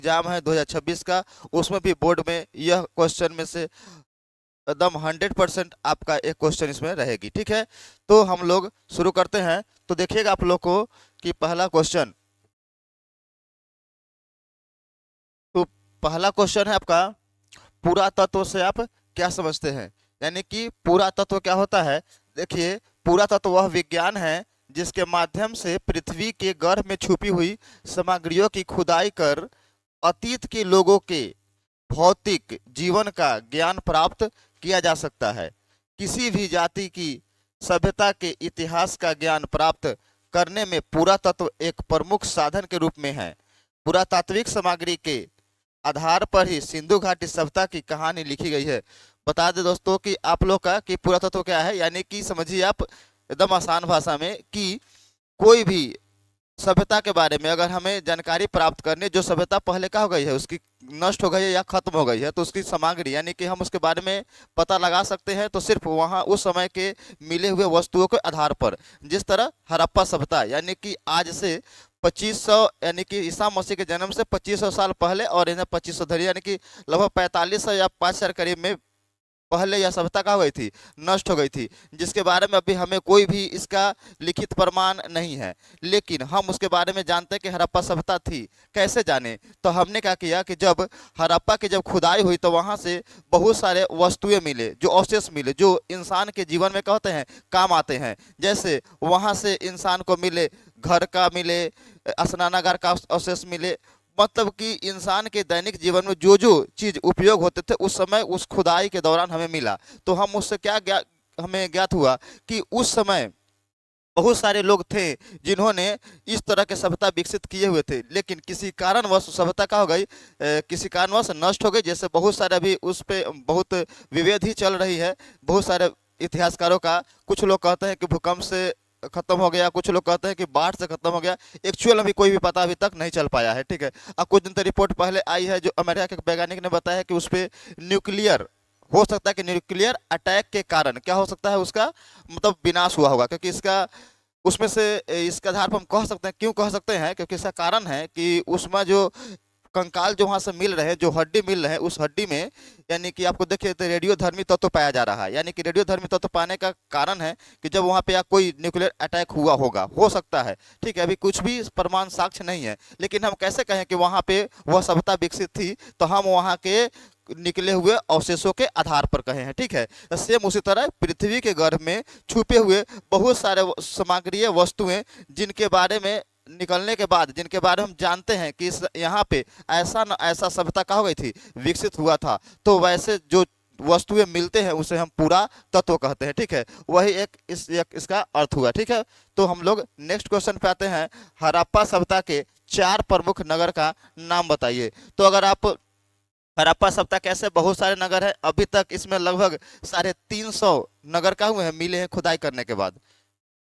Exam है 2026 का, उसमें भी बोर्ड में यह क्वेश्चन में से एकदम 100% आपका एक क्वेश्चन इसमें रहेगी। ठीक है, तो हम लोग शुरू करते हैं। तो देखिएगा आप लोग को कि पहला क्वेश्चन, तो पहला क्वेश्चन है आपका, पुरातत्व से आप क्या समझते हैं। यानी कि पुरातत्व क्या होता है। देखिए, पुरातत्व वह विज्ञान है जिसके माध्यम से पृथ्वी के गर्भ में छुपी हुई सामग्रियों की खुदाई कर अतीत के लोगों के भौतिक जीवन का ज्ञान प्राप्त किया जा सकता है। किसी भी जाति की सभ्यता के इतिहास का ज्ञान प्राप्त करने में पुरातत्व एक प्रमुख साधन के रूप में है। पुरातात्विक सामग्री के आधार पर ही सिंधु घाटी सभ्यता की कहानी लिखी गई है। बता दें दोस्तों कि आप लोग का कि पुरातत्व क्या है। यानी कि समझिए आप एकदम आसान भाषा में कि कोई भी सभ्यता के बारे में अगर हमें जानकारी प्राप्त करनी, जो सभ्यता पहले क्या हो गई है, उसकी नष्ट हो गई है या खत्म हो गई है, तो उसकी सामग्री यानी कि हम उसके बारे में पता लगा सकते हैं तो सिर्फ वहाँ उस समय के मिले हुए वस्तुओं के आधार पर। जिस तरह हड़प्पा सभ्यता यानी कि आज से 2500 यानी कि ईसा मसीह के जन्म से 2500 साल पहले और इन्हें 2500 धरी यानी कि लगभग 4500 या 5000 करीब में पहले यह सभ्यता क्या हो गई थी, नष्ट हो गई थी, जिसके बारे में अभी हमें कोई भी इसका लिखित प्रमाण नहीं है। लेकिन हम उसके बारे में जानते हैं कि हड़प्पा सभ्यता थी। कैसे जाने, तो हमने क्या किया कि जब हड़प्पा की जब खुदाई हुई तो वहाँ से बहुत सारे वस्तुएं मिले, जो अवशेष मिले, जो इंसान के जीवन में क्या होते हैं, काम आते हैं। जैसे वहाँ से इंसान को मिले घर का, मिले स्नानागार का अवशेष मिले, मतलब कि इंसान के दैनिक जीवन में जो जो चीज उपयोग होते थे उस समय उस खुदाई के दौरान हमें मिला। तो हम उससे क्या हमें ज्ञात हुआ कि उस समय बहुत सारे लोग थे जिन्होंने इस तरह के सभ्यता विकसित किए हुए थे, लेकिन किसी कारणवश सभ्यता क्या हो गई, किसी कारणवश नष्ट हो गई। जैसे बहुत सारे अभी उस पे बहुत विभेद ही चल रही है बहुत सारे इतिहासकारों का। कुछ लोग कहते हैं कि भूकंप से खत्म हो गया, कुछ लोग कहते हैं कि बाढ़ से खत्म हो गया। एक्चुअल अभी कोई भी पता अभी तक नहीं चल पाया है। ठीक है, अब कुछ दिन तक रिपोर्ट पहले आई है जो अमेरिका के वैज्ञानिक ने बताया है कि उस पर न्यूक्लियर हो सकता है, कि न्यूक्लियर अटैक के कारण क्या हो सकता है, उसका मतलब विनाश हुआ होगा। क्योंकि इसका उसमें से इसके आधार पर हम कह सकते हैं, क्यों कह सकते हैं, क्योंकि इसका कारण है कि उसमें जो कंकाल जो वहाँ से मिल रहे हैं, जो हड्डी मिल रहे हैं, उस हड्डी में यानी कि आपको देखिए तो रेडियोधर्मी तत्व पाया जा रहा है। यानी कि रेडियोधर्मी तत्व पाने का कारण है कि जब वहाँ पे या कोई न्यूक्लियर अटैक हुआ होगा, हो सकता है। ठीक है, अभी कुछ भी प्रमाण साक्ष्य नहीं है, लेकिन हम कैसे कहें कि वहाँ पे वह सभ्यता विकसित थी, तो हम वहाँ के निकले हुए अवशेषों के आधार पर कहे हैं। ठीक है, सेम उसी तरह पृथ्वी के गर्भ में छुपे हुए बहुत सारे सामग्री वस्तुएं जिनके बारे में निकलने के बाद, जिनके बारे में हम जानते हैं कि इस यहाँ पे ऐसा न ऐसा सभ्यता क्या हो गई थी, विकसित हुआ था, तो वैसे जो वस्तुएं मिलते हैं उसे हम पूरा तत्व कहते हैं। ठीक है, वही एक इसका अर्थ हुआ। ठीक है, तो हम लोग नेक्स्ट क्वेश्चन पे आते हैं। हड़प्पा सभ्यता के 4 प्रमुख नगर का नाम बताइए। तो अगर आप हड़प्पा सभ्यता कैसे बहुत सारे नगर है, अभी तक इसमें लगभग 350 नगर का हुए हैं, मिले हैं खुदाई करने के बाद।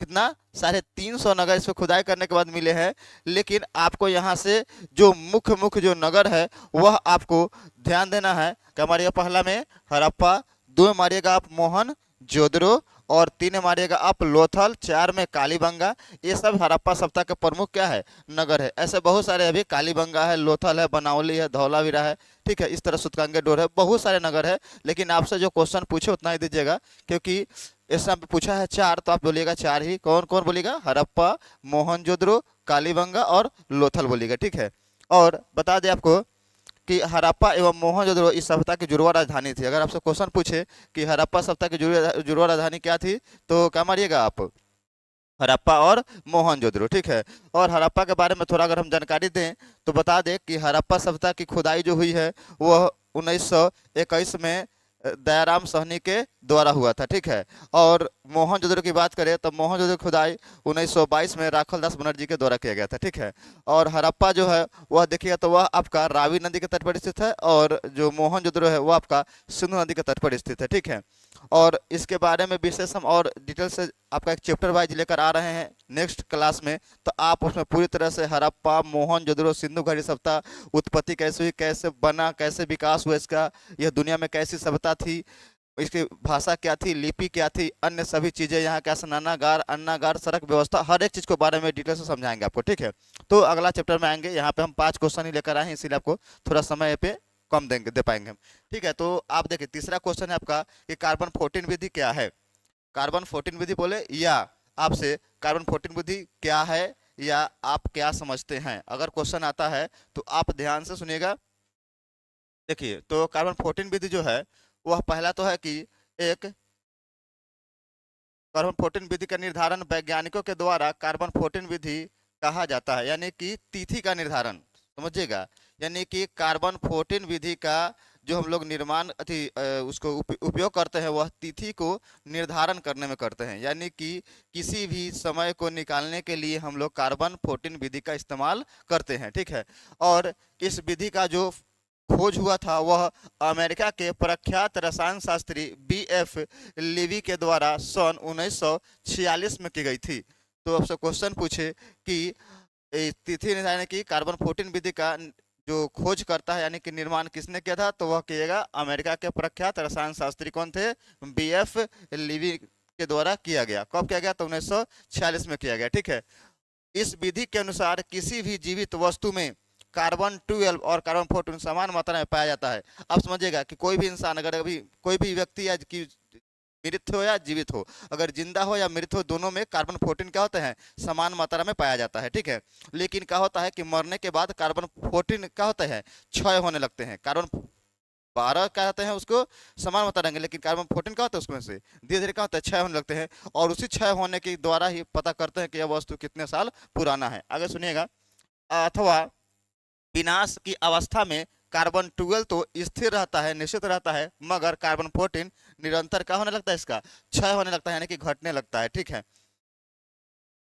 कितना, 350 नगर इसमें खुदाई करने के बाद मिले हैं। लेकिन आपको यहाँ से जो मुख्य मुख्य जो नगर है वह आपको ध्यान देना है कि हमारे पहला में हड़प्पा, 2 में मारिएगा आप मोहन जोदड़ो, और 3 में मारिएगा आप लोथल, 4 में कालीबंगा। ये सब हड़प्पा सभ्यता के प्रमुख क्या है, नगर है। ऐसे बहुत सारे अभी कालीबंगा है, लोथल है, बनावली है, धौलावीरा है। ठीक है, इस तरह सुतकांगे डोर है, बहुत सारे नगर है। लेकिन आपसे जो क्वेश्चन पूछे उतना ही दीजिएगा, क्योंकि इसमें पूछा है 4 तो आप बोलिएगा 4 ही। कौन कौन बोलिएगा, हड़प्पा, मोहनजोदड़ो, कालीबंगा और लोथल बोलिएगा। ठीक है, और बता दें आपको कि हड़प्पा एवं मोहनजोदड़ो इस सभ्यता की जुड़वा राजधानी थी। अगर आपसे क्वेश्चन पूछे कि हड़प्पा सभ्यता की जुड़वा राजधानी क्या थी, तो क्या मारिएगा आप, हड़प्पा और मोहनजोदड़ो। ठीक है, और हड़प्पा के बारे में थोड़ा अगर हम जानकारी दें तो बता दें कि हड़प्पा सभ्यता की खुदाई जो हुई है वह 1921 में दयाराम साहनी के द्वारा हुआ था। ठीक है, और मोहनजोदड़ो की बात करें तो मोहनजोदड़ो की खुदाई 1922 में राखल दास बनर्जी के द्वारा किया गया था। ठीक है, और हड़प्पा जो है वह देखिएगा तो वह आपका रावी नदी के तट पर स्थित है, और जो मोहनजोदड़ो है वह आपका सिंधु नदी के तट पर स्थित है। ठीक है, और इसके बारे में विशेष हम और डिटेल से आपका एक चैप्टर वाइज लेकर आ रहे हैं नेक्स्ट क्लास में। तो आप उसमें पूरी तरह से हड़प्पा, मोहनजोदड़ो, सिंधु घाटी सभ्यता, उत्पत्ति कैसे हुई, कैसे बना, कैसे विकास हुआ इसका, यह दुनिया में कैसी सभ्यता थी, इसकी भाषा क्या थी, लिपि क्या थी, अन्य सभी चीजें यहाँ क्या, स्नानागार, अन्नागार, सड़क व्यवस्था, हर एक चीज के बारे में डिटेल से समझाएंगे आपको, ठीक है। तो अगला चैप्टर में आएंगे, यहाँ पे हम 5 क्वेश्चन ही लेकर आए हैं, इसीलिए आपको थोड़ा समय पे कम देंगे, दे पाएंगे हम, ठीक है। तो आप देखिए तीसरा क्वेश्चन है आपका कि कार्बन 14 विधि क्या है। कार्बन 14 विधि बोले या आपसे कार्बन 14 विधि क्या है या आप क्या समझते हैं, अगर क्वेश्चन आता है तो आप ध्यान से सुनिएगा। देखिए तो कार्बन 14 विधि जो है वह पहला तो है कि एक कार्बन 14 विधि का निर्धारण वैज्ञानिकों के द्वारा कार्बन 14 विधि कहा जाता है, यानी कि तिथि का निर्धारण, समझिएगा। यानी कि कार्बन 14 विधि का जो हम लोग निर्माण उसको उपयोग करते हैं वह तिथि को निर्धारण करने में करते हैं, यानी कि किसी भी समय को निकालने के लिए हम लोग कार्बन 14 विधि का इस्तेमाल करते हैं, ठीक है। और इस विधि का जो खोज हुआ था वह अमेरिका के प्रख्यात रसायन शास्त्री BF लीवी के द्वारा सन 1946 में की गई थी। तो आपसे क्वेश्चन पूछे कि तिथि निर्धारण की कार्बन 14 विधि का जो खोज करता है यानी कि निर्माण किसने किया था, तो वह किएगा अमेरिका के प्रख्यात रसायन शास्त्री कौन थे, BF लीवी के द्वारा किया गया। कब किया गया, तो 1946 में किया गया, ठीक है। इस विधि के अनुसार किसी भी जीवित वस्तु में कार्बन 12 और कार्बन 14 समान मात्रा में पाया जाता है। आप समझिएगा कि कोई भी इंसान, अगर अभी कोई भी व्यक्ति या कि मृत हो या जीवित हो, अगर जिंदा हो या मृत हो, दोनों में कार्बन 14 क्या होते हैं, समान मात्रा में पाया जाता है, ठीक है। लेकिन क्या होता है कि मरने के बाद कार्बन 14 क्या होता है, क्षय होने लगते हैं। कार्बन 12 क्या होते हैं उसको समान मात्रा रहेंगे, लेकिन कार्बन 14 क्या होता है उसमें से धीरे धीरे क्या होता है, क्षय होने लगते हैं। और उसी क्षय होने के द्वारा ही पता करते हैं कि यह वस्तु कितने साल पुराना है। आगे सुनिएगा, अथवा विनाश की अवस्था में कार्बन 12 तो स्थिर रहता है, निश्चित रहता है, मगर कार्बन 14 निरंतर क्या होने लगता है, इसका क्षय होने लगता है, यानी कि घटने लगता है, ठीक है,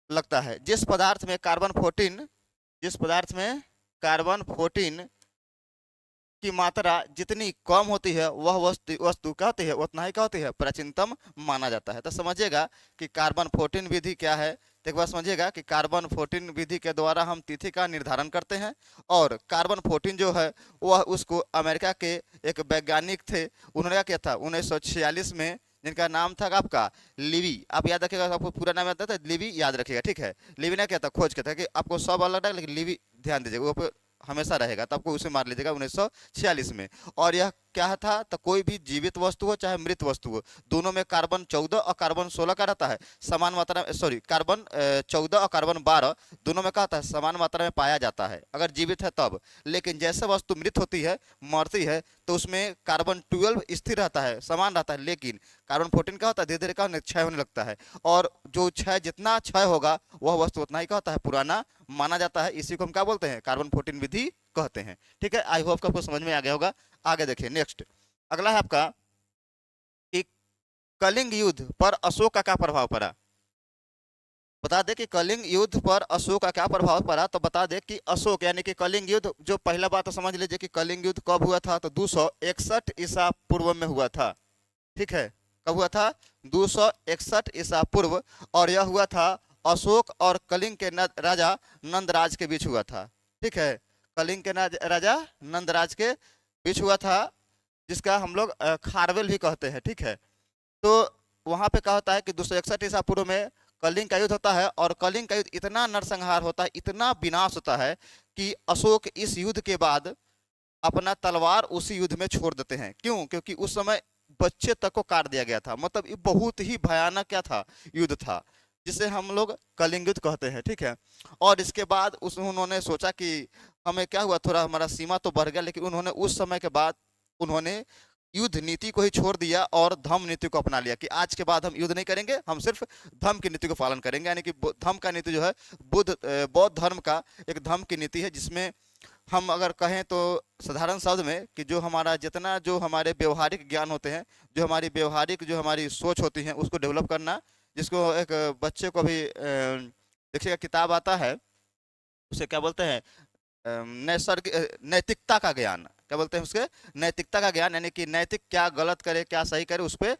लगता है। जिस पदार्थ में कार्बन 14, जिस पदार्थ में कार्बन 14 की मात्रा जितनी कम होती है वह वस्तु वस्तु क्या होती है, उतना ही क्या होती है, प्राचीनतम माना जाता है। तो समझिएगा कि कार्बन 14 विधि क्या है। तो एक बार समझिएगा कि कार्बन 14 विधि के द्वारा हम तिथि का निर्धारण करते हैं, और कार्बन 14 जो है वह उसको अमेरिका के एक वैज्ञानिक थे, उन्होंने क्या किया था 1946 में, जिनका नाम था आपका लिवी। आप याद रखिएगा, आपको पूरा नाम याद आता है, लिवी याद रखिएगा, ठीक है। लिवी ने क्या था, खोज किया था, कि आपको सब अलग है लेकिन लिवी ध्यान दीजिएगा, वो हमेशा रहेगा, तो आपको उसे मार लीजिएगा 1946 में। और यह क्या था, तो कोई भी जीवित वस्तु हो चाहे मृत वस्तु हो, दोनों में कार्बन 14 और कार्बन 16 का रहता है समान मात्रा में, सॉरी कार्बन 14 और कार्बन 12 दोनों में क्या होता है, समान मात्रा में पाया जाता है अगर जीवित है तब। लेकिन जैसे वस्तु मृत होती है, मरती है, तो उसमें कार्बन 12 स्थिर रहता है, समान रहता है, लेकिन कार्बन 14 क्या होता है, धीरे धीरे क्या क्षय होने लगता है। और जो क्षय जितना क्षय होगा वह वस्तु उतना ही क्या होता है, पुराना माना जाता है। इसी को हम क्या बोलते हैं, कार्बन 14 विधि कहते हैं, ठीक है। आई होप आपको समझ में आ गया होगा। आगे देखिए नेक्स्ट, अगला है आपका कि कलिंग युद्ध पर अशोक का क्या प्रभाव पड़ा। बता दे कि कलिंग युद्ध पर अशोक का क्या प्रभाव पड़ा। तो बता दे कि अशोक यानी कि कलिंग युद्ध, जो पहला बात तो समझ लीजिए कि कलिंग युद्ध कब हुआ था, तो 261 ईसा पूर्व में हुआ था, ठीक है। कब हुआ था, 261 ईसा पूर्व, और यह हुआ था अशोक और कलिंग के राजा नंदराज के बीच हुआ था, ठीक है। कलिंग के राजा नंदराज के बीच हुआ था, जिसका हम लोग खारवेल भी कहते हैं, ठीक है। तो वहां पे क्या होता है कि 261 ईसा पूर्व में कलिंग का युद्ध होता है, और कलिंग का युद्ध इतना नरसंहार होता है, इतना विनाश होता है कि अशोक इस युद्ध के बाद अपना तलवार उसी युद्ध में छोड़ देते हैं। क्यों, क्योंकि उस समय बच्चे तक को काट दिया गया था, मतलब ये बहुत ही भयानक क्या था, युद्ध था, जिसे हम लोग कलिंग युद्ध कहते हैं, ठीक है। और इसके बाद उन्होंने सोचा कि हमें क्या हुआ, थोड़ा हमारा सीमा तो बढ़ गया, लेकिन उन्होंने उस समय के बाद उन्होंने युद्ध नीति को ही छोड़ दिया और धम्म नीति को अपना लिया, कि आज के बाद हम युद्ध नहीं करेंगे, हम सिर्फ धम्म की नीति को पालन करेंगे। यानी कि धम्म का नीति जो है बौद्ध धर्म का एक धम्म की नीति है, जिसमें हम अगर कहें तो साधारण शब्द में कि जो हमारा जितना जो हमारे व्यवहारिक ज्ञान होते हैं, जो हमारी व्यवहारिक जो हमारी सोच होती है उसको डेवलप करना, जिसको एक बच्चे को भी देखिएगा किताब आता है, उसे क्या बोलते हैं, नैतिकता का ज्ञान, क्या बोलते हैं उसके, नैतिकता का ज्ञान, यानी कि नैतिक क्या गलत करे क्या सही करे, उस पर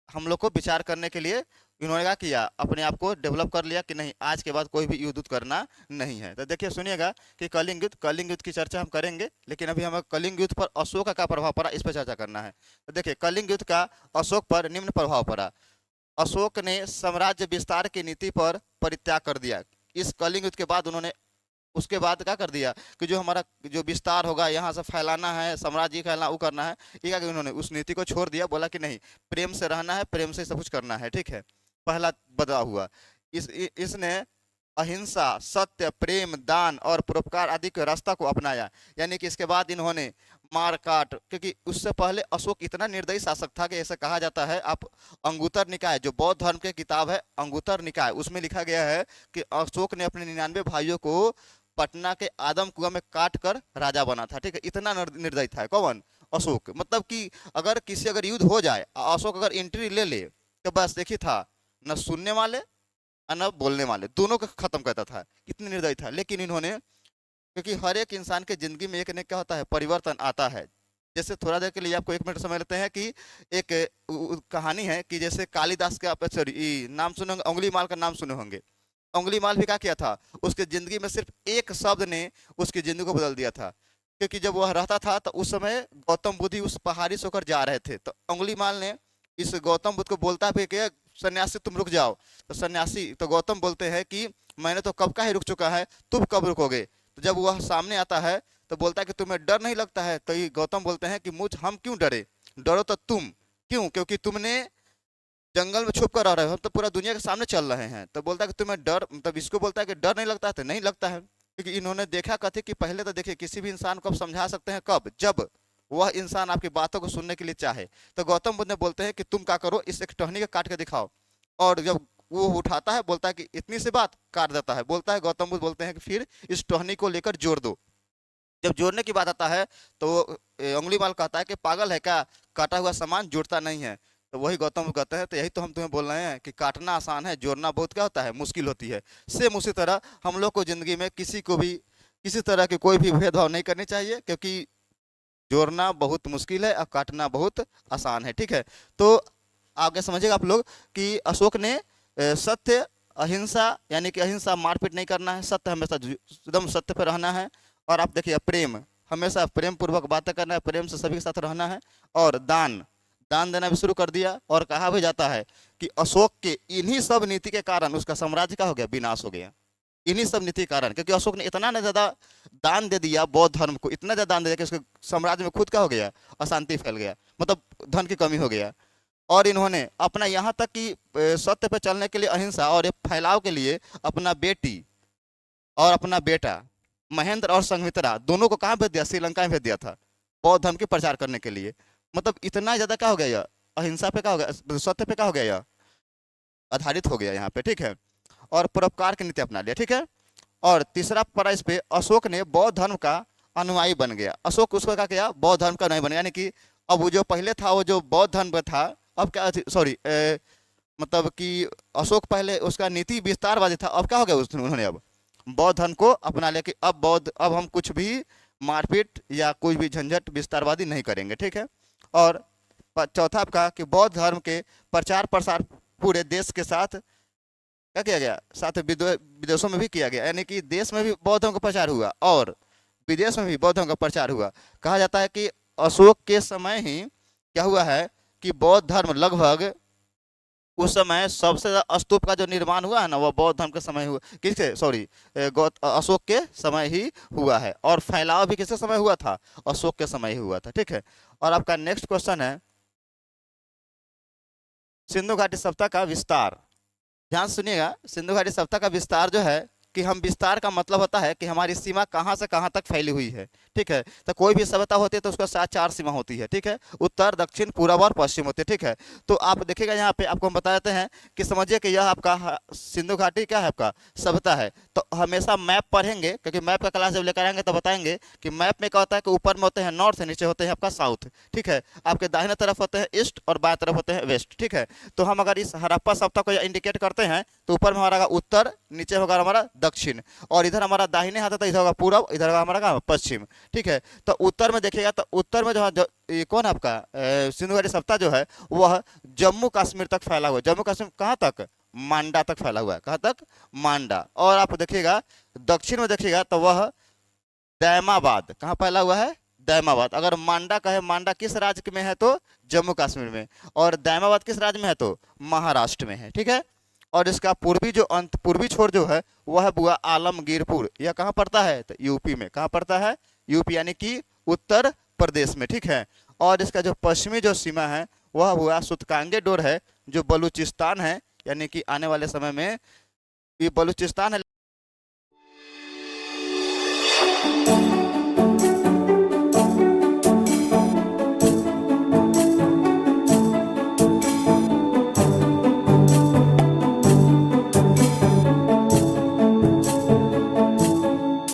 हम लोग को विचार करने के लिए इन्होंने क्या किया, अपने आप को डेवलप कर लिया कि नहीं आज के बाद कोई भी युद्ध करना नहीं है। तो देखिए सुनिएगा कि कलिंग युद्ध की चर्चा हम करेंगे, लेकिन अभी हमें कलिंग युद्ध पर अशोक का क्या प्रभाव पड़ा इस पर चर्चा करना है। तो देखिए कलिंग युद्ध का अशोक पर निम्न प्रभाव पड़ा। अशोक ने साम्राज्य विस्तार की नीति पर परित्याग कर दिया। इस कलिंग युद्ध के बाद उन्होंने उसके बाद क्या कर दिया कि जो हमारा जो विस्तार होगा, यहाँ से फैलाना है, साम्राज्य फैलाना, वो करना है, ये क्या कि उन्होंने उस नीति को छोड़ दिया। बोला कि नहीं, प्रेम से रहना है, प्रेम से सब कुछ करना है, ठीक है। पहला बदलाव हुआ। इसने अहिंसा, सत्य, प्रेम, दान और परोपकार आदि के रास्ता को अपनाया। यानी कि इसके बाद इन्होंने मार काट, क्योंकि उससे पहले अशोक इतना निर्दयी शासक था कि ऐसा कहा जाता है, आप अंगुत्तर निकाय जो बौद्ध धर्म की किताब है अंगुत्तर निकाय, उसमें लिखा गया है कि अशोक ने अपने 99 भाइयों को पटना के आदम कुआं में काट कर राजा बना था, ठीक है। इतना निर्दयी था कौन, अशोक। मतलब कि अगर किसी अगर युद्ध हो जाए, अशोक अगर एंट्री ले ले तो बस देखिए था, न सुनने वाले और न बोलने वाले, दोनों को खत्म करता था, इतनी निर्दयी था। लेकिन इन्होंने, क्योंकि हर एक इंसान के जिंदगी में एक न क्या होता है, परिवर्तन आता है। जैसे थोड़ा देर के लिए आपको 1 मिनट समझ लेते हैं कि एक कहानी है कि जैसे कालिदास का, सॉरी नाम सुने होंगे, अंगुलीमाल का नाम सुने होंगे। अंगुलीमाल भी क्या किया था, उसके जिंदगी में सिर्फ एक शब्द ने उसकी जिंदगी को बदल दिया था। क्योंकि जब वह रहता था तो उस समय गौतम बुद्ध उस पहाड़ी से होकर जा रहे थे, तो अंगुलीमाल ने इस गौतम बुद्ध को बोलता है कि सन्यासी तुम रुक जाओ। तो सन्यासी, तो गौतम बोलते हैं कि मैंने तो कब का ही रुक चुका है, तुम कब रुकोगे। तो जब वह सामने आता है तो बोलता है कि तुम्हें डर नहीं लगता है। तो ये गौतम बोलते हैं कि हम क्यों डरे, डरो तो तुम, क्यों, क्योंकि तुमने जंगल में छुप कर रह रहे हो, हम तो पूरा दुनिया के सामने चल रहे हैं। तो बोलता है कि तुम्हें डर, मतलब इसको बोलता है कि डर नहीं लगता है, तो नहीं लगता है। क्योंकि इन्होंने देखा कहते कि पहले तो देखिए किसी भी इंसान को आप समझा सकते हैं कब, जब वह इंसान आपकी बातों को सुनने के लिए चाहे। तो गौतम बुद्ध ने बोलते हैं कि तुम क्या करो, इस एक टहनी का काट के दिखाओ। और जब वो उठाता है बोलता है कि इतनी सी बात, काट देता है। बोलता है गौतम बुद्ध बोलते हैं कि फिर इस टहनी को लेकर जोड़ दो। जब जोड़ने की बात आता है तो अंगुलीमाल कहता है कि पागल है क्या, काटा हुआ सामान जुड़ता नहीं है। तो वही गौतम बुद्ध कहते हैं तो यही तो हम तुम्हें बोल रहे हैं कि काटना आसान है, जोड़ना बहुत क्या होता है, मुश्किल होती है। सेम उसी तरह हम लोग को जिंदगी में किसी को भी किसी तरह की कोई भी भेदभाव नहीं करनी चाहिए, क्योंकि जोड़ना बहुत मुश्किल है और काटना बहुत आसान है, ठीक है। तो आगे समझिएगा आप लोग कि अशोक ने सत्य, अहिंसा, यानी कि अहिंसा मारपीट नहीं करना है, सत्य हमेशा एकदम सत्य पर रहना है। और आप देखिए प्रेम, हमेशा प्रेम पूर्वक बातें करना है, प्रेम से सभी के साथ रहना है। और दान, दान देना भी शुरू कर दिया। और कहा भी जाता है कि अशोक के इन्हीं सब नीति के कारण उसका साम्राज्य का हो गया, विनाश हो गया, इन्हीं सब नीति के कारण। क्योंकि अशोक ने इतना ज्यादा दान दे दिया बौद्ध धर्म को, इतना ज्यादा दान दे दिया कि उसके साम्राज्य में खुद का हो गया, अशांति फैल गया, मतलब धन की कमी हो गया। और इन्होंने अपना यहाँ तक कि सत्य पर चलने के लिए अहिंसा और फैलाव के लिए अपना बेटी और अपना बेटा महेंद्र और संघमित्रा दोनों को कहाँ भेज दिया, श्रीलंका में भेज दिया था, बौद्ध धर्म के प्रचार करने के लिए। मतलब इतना ज्यादा क्या हो गया, यह अहिंसा पे क्या हो गया, सत्य पे क्या हो गया, यह आधारित हो गया यहाँ पे, ठीक है। और परोपकार की नीति अपना लिया, ठीक है। और तीसरा पड़ा इस पे, अशोक ने बौद्ध धर्म का अनुयायी बन गया। अशोक उसको क्या किया, बौद्ध धर्म का अनुयायी बन गया। यानी कि अब वो जो पहले था, वो जो बौद्ध धर्म पे था, अब क्या, सॉरी मतलब कि अशोक पहले उसका नीति विस्तारवादी था, अब क्या हो गया उन्होंने अब बौद्ध धर्म को अपना लिया कि अब हम कुछ भी मारपीट या कोई भी झंझट विस्तारवादी नहीं करेंगे, ठीक है। और चौथा आपका कि बौद्ध धर्म के प्रचार प्रसार पूरे देश के साथ क्या किया गया, साथ विदेशों में भी किया गया। यानी कि देश में भी बौद्ध धर्म का प्रचार हुआ और विदेश में भी बौद्ध धर्म का प्रचार हुआ। कहा जाता है कि अशोक के समय ही क्या हुआ है कि बौद्ध धर्म लगभग उस समय सबसे ज्यादा स्तूप का जो निर्माण हुआ है ना, वह बौद्ध धर्म के समय हुआ, किसके, सॉरी अशोक के समय ही हुआ है। और फैलाव भी किसके समय हुआ था, अशोक के समय ही हुआ था, ठीक है। और आपका नेक्स्ट क्वेश्चन है सिंधु घाटी सभ्यता का विस्तार। ध्यान सुनिएगा, सिंधु घाटी सभ्यता का विस्तार जो है कि हम विस्तार का मतलब होता है कि हमारी सीमा कहाँ से कहाँ तक फैली हुई है, ठीक है। तो कोई भी सभ्यता होती है तो उसका साथ 4 सीमा होती है, ठीक है, उत्तर, दक्षिण, पूर्व और पश्चिम होती है, ठीक है। तो आप देखिएगा यहाँ पे आपको हम बता देते हैं कि समझिए कि यह आपका सिंधु घाटी क्या है, आपका सभ्यता है। तो हमेशा मैप पढ़ेंगे, क्योंकि मैप का क्लास जब लेकर आएंगे तो बताएंगे कि मैप में क्या होता है कि ऊपर में होते हैं नॉर्थ, नीचे होते हैं आपका साउथ, ठीक है। आपके दाहिने तरफ होते हैं ईस्ट और बाएं तरफ होते हैं वेस्ट, ठीक है। तो हम अगर इस हड़प्पा सभ्यता को इंडिकेट करते हैं तो ऊपर में हमारा उत्तर, नीचे होगा हमारा दक्षिण, और इधर हमारा दाहिने हाथ है तो इधर होगा पूरब, इधर होगा हमारा कहाँ पश्चिम। ठीक है, तो उत्तर में देखिएगा तो उत्तर में जो है ये कौन है आपका सिंधु घाटी सभ्यता जो है वह जम्मू कश्मीर तक फैला हुआ है। जम्मू कश्मीर कहाँ तक? मांडा तक फैला हुआ है। कहाँ तक? मांडा। और आप देखिएगा दक्षिण में देखिएगा तो वह दैमाबाद, कहाँ फैला हुआ है? दैमाबाद। अगर मांडा कहे, मांडा किस राज्य में है? तो जम्मू कश्मीर में। और दैमाबाद किस राज्य में है? तो महाराष्ट्र में है। ठीक है, और इसका पूर्वी जो अंत, पूर्वी छोर जो है वह बुआ आलमगीरपुर, यह कहाँ पड़ता है? तो यूपी में। कहाँ पड़ता है? यूपी यानी कि उत्तर प्रदेश में। ठीक है, और इसका जो पश्चिमी जो सीमा है वह हुआ सुतकांगे डोर है, जो बलूचिस्तान है, यानी कि आने वाले समय में ये बलूचिस्तान है